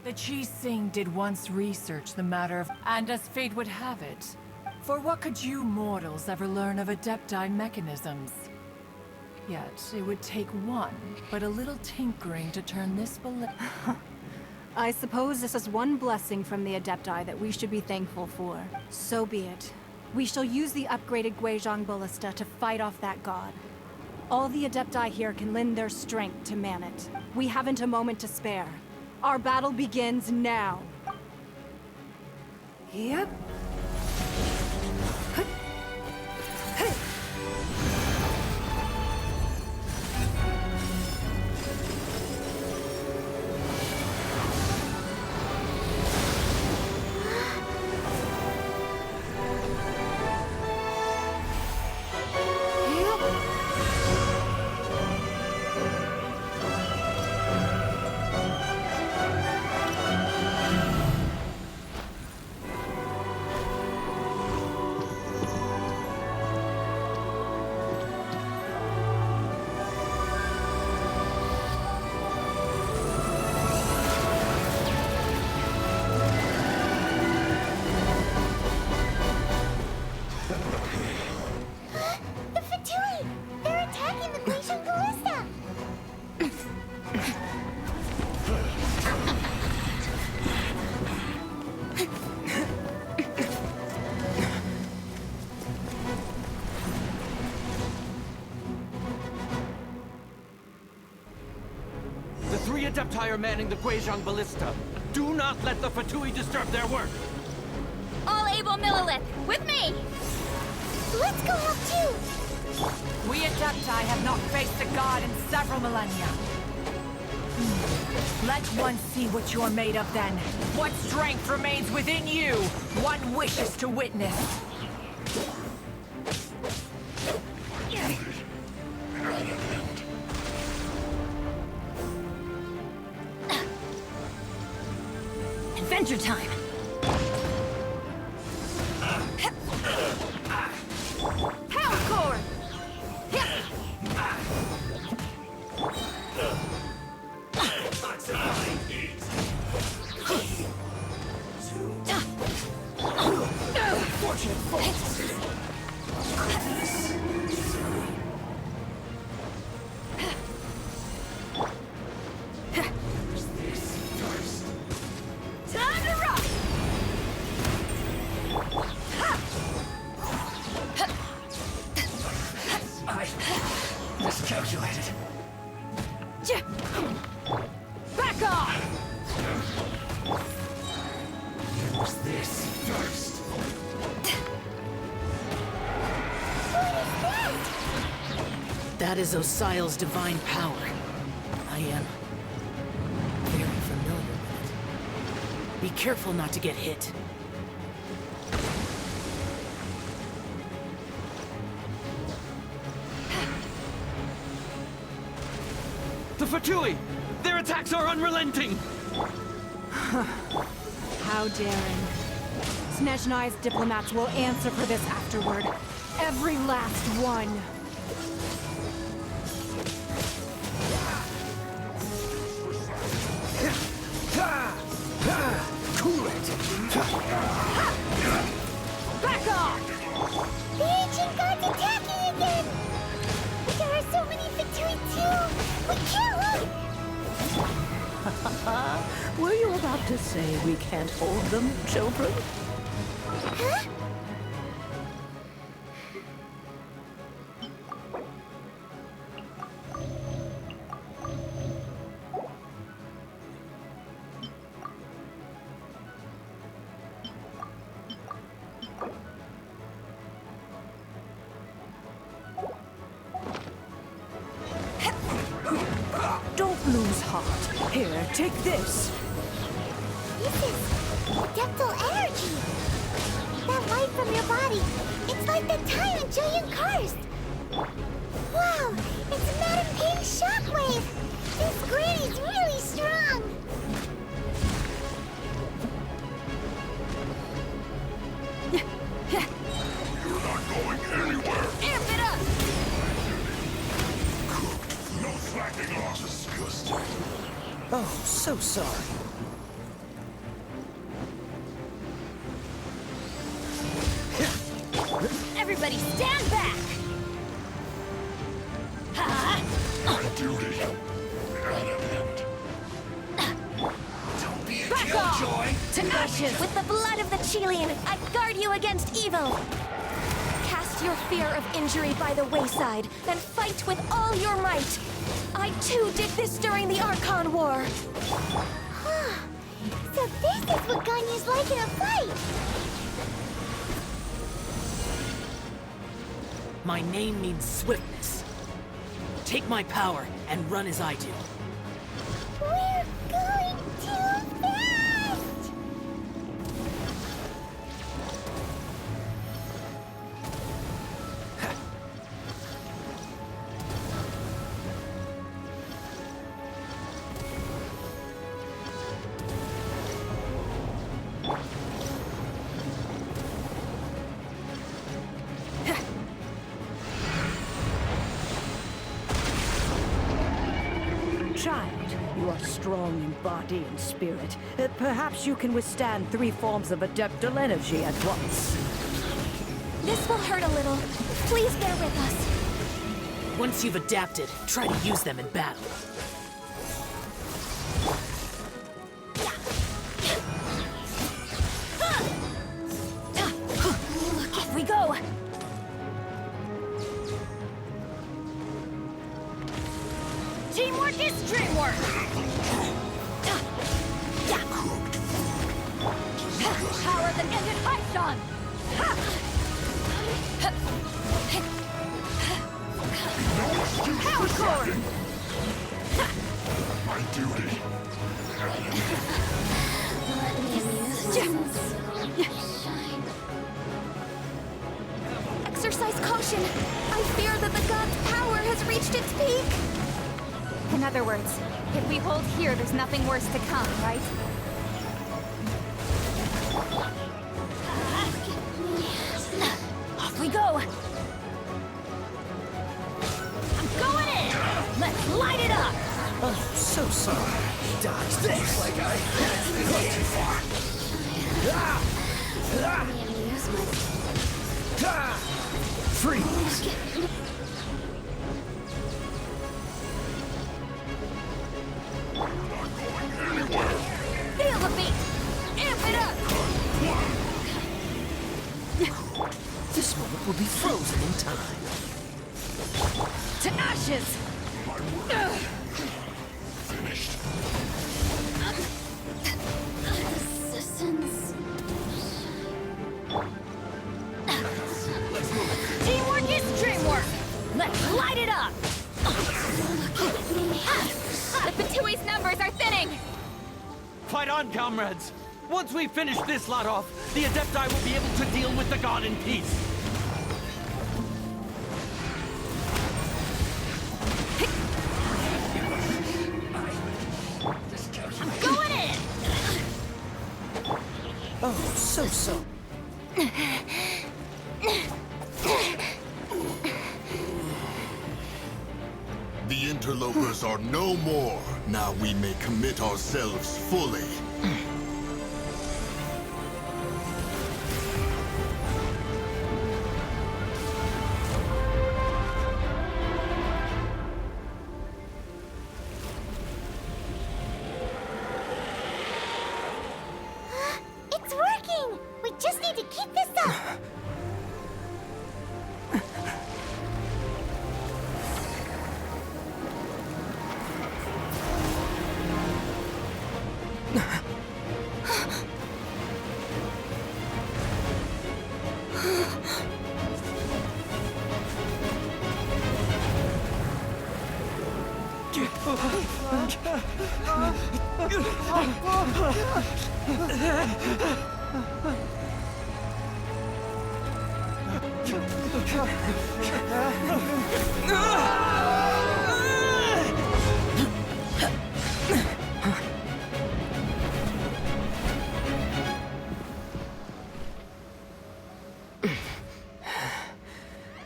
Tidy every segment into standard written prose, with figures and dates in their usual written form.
The Chi Sing did once research the matter of, and as fate would have it, for what could you mortals ever learn of Adepti mechanisms? Yet, it would take one, but a little tinkering to turn this I suppose this is one blessing from the Adepti that we should be thankful for. So be it. We shall use the upgraded Guizhong Ballista to fight off that god. All the Adepti here can lend their strength to man it. We haven't a moment to spare. Our battle begins now. Yep. Adepti are manning the Guizhong Ballista. Do not let the Fatui disturb their work. All able Millilith, with me! Let's go help too! We Adepti have not faced the god in several millennia. Let one see what you're made of then. What strength remains within you, one wishes to witness. Adventure time! Power core! Fortunate folks! Miscalculated. Back off! Use this first. That is Osial's divine power. I am very familiar with it. Be careful not to get hit. The Fatui! Their attacks are unrelenting! How daring. Snezhnai's diplomats will answer for this afterward. Every last one. Cool it! Back off! The ancient god's attacking again! There are so many Fatui too! We can't look! Were you about to say we can't hold them, children? Huh? Don't lose heart. Here, take this. This is Deptal energy! That light from your body, it's like the time in Julian Karst! Wow, it's a Madame Ping shockwave! This granny's really strong! You're not going anywhere! Amp it up! No slacking off. Disgusting. Oh, so sorry. Everybody stand back! My duty at an end. Don't be a killjoy! To ashes! With the blood of the Chilean, I guard you against evil! Cast your fear of injury by the wayside, and fight with all your might! I too did this during the Archon War! So this is what Ganya's like in a fight! My name means swiftness. Take my power and run as I do. We're going too fast! Child, you are strong in body and spirit. Perhaps you can withstand 3 forms of adeptal energy at once. This will hurt a little. Please bear with us. Once you've adapted, try to use them in battle. Off we go! Teamwork is dreamwork! Power that ended Python! Power core! My duty Exercise caution! I fear that the god's power has reached its peak! In other words, if we hold here, there's nothing worse to come, right? Off we go! I'm going in! Let's light it up! Oh, so sorry. Dodge this! Like I had too far. Freeze! Feel the beat! Amp it up! This moment will be frozen in time. To ashes! finished. Teamwork is dreamwork! Let's light it up! The Fatui's numbers are thinning! Fight on, comrades! Once we finish this lot off, the Adepti will be able to deal with the god in peace. I'm going in! Oh, so. The interlopers are no more. Now we may commit ourselves fully. It's working! We just need to keep this up!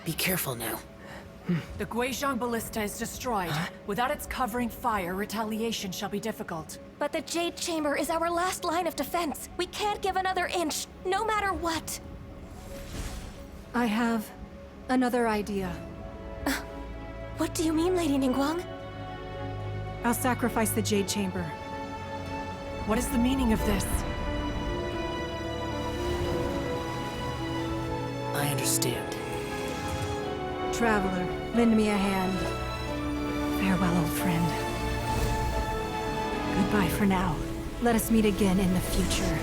Be careful now. The Guizhong Ballista is destroyed. Without its covering fire, retaliation shall be difficult. But the Jade Chamber is our last line of defense. We can't give another inch, no matter what. I have Another idea. What do you mean, Lady Ningguang? I'll sacrifice the Jade Chamber. What is the meaning of this? I understand. Traveler, lend me a hand. Farewell, old friend. Goodbye for now. Let us meet again in the future.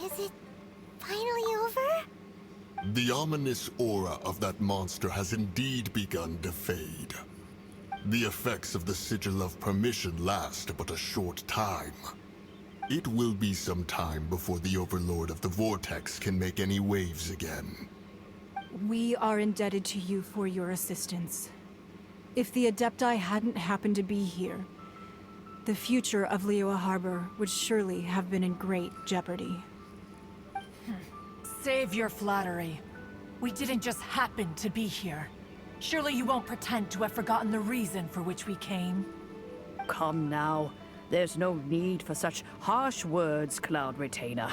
Is it finally over? The ominous aura of that monster has indeed begun to fade. The effects of the Sigil of Permission last but a short time. It will be some time before the Overlord of the Vortex can make any waves again. We are indebted to you for your assistance. If the Adepti hadn't happened to be here, the future of LIYUE Harbor would surely have been in great jeopardy. Save your flattery. We didn't just happen to be here. Surely you won't pretend to have forgotten the reason for which we came. Come now. There's no need for such harsh words, Cloud Retainer.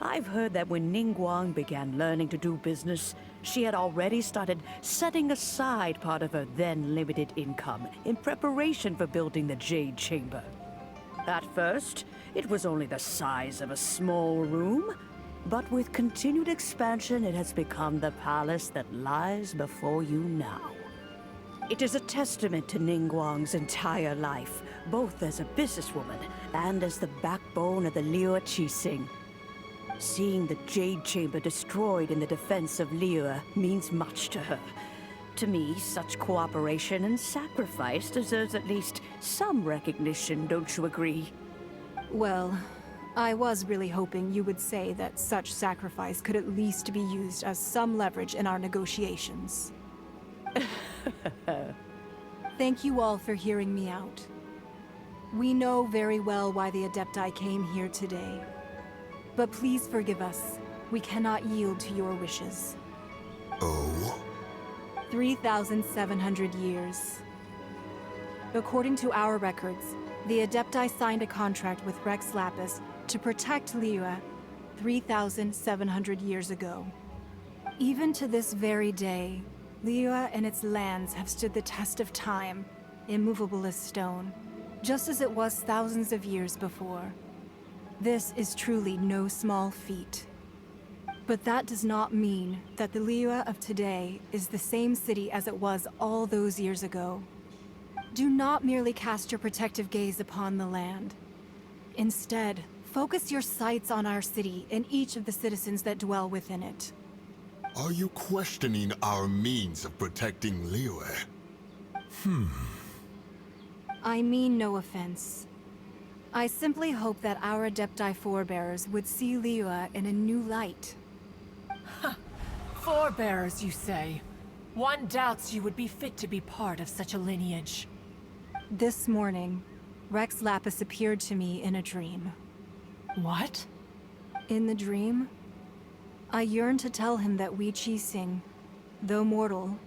I've heard that when Ningguang began learning to do business, she had already started setting aside part of her then limited income in preparation for building the Jade Chamber. At first, it was only the size of a small room, but with continued expansion, it has become the palace that lies before you now. It is a testament to Ningguang's entire life, both as a businesswoman and as the backbone of the LIYUE Qixing. Seeing the Jade Chamber destroyed in the defense of LIYUE means much to her. To me, such cooperation and sacrifice deserves at least some recognition, don't you agree? Well, I was really hoping you would say that such sacrifice could at least be used as some leverage in our negotiations. Thank you all for hearing me out. We know very well why the Adepti came here today. But please forgive us. We cannot yield to your wishes. Oh? 3,700 years. According to our records, the Adepti signed a contract with Rex Lapis to protect LIYUE 3,700 years ago. Even to this very day, LIYUE and its lands have stood the test of time, immovable as stone, just as it was thousands of years before. This is truly no small feat. But that does not mean that the LIYUE of today is the same city as it was all those years ago. Do not merely cast your protective gaze upon the land. Instead, focus your sights on our city and each of the citizens that dwell within it. Are you questioning our means of protecting LIYUE? I mean no offense. I simply hope that our Adepti forebears would see LIYUE in a new light. Forebearers, you say? One doubts you would be fit to be part of such a lineage. This morning, Rex Lapis appeared to me in a dream. What? In the dream, I yearned to tell him that we Qixing, though mortal,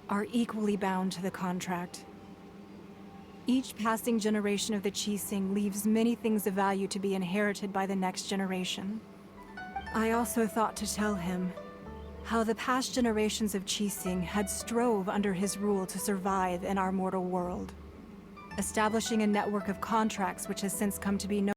are equally bound to the contract. Each passing generation of the Qixing leaves many things of value to be inherited by the next generation. I also thought to tell him how the past generations of Qixing had strove under his rule to survive in our mortal world, establishing a network of contracts which has since come to be known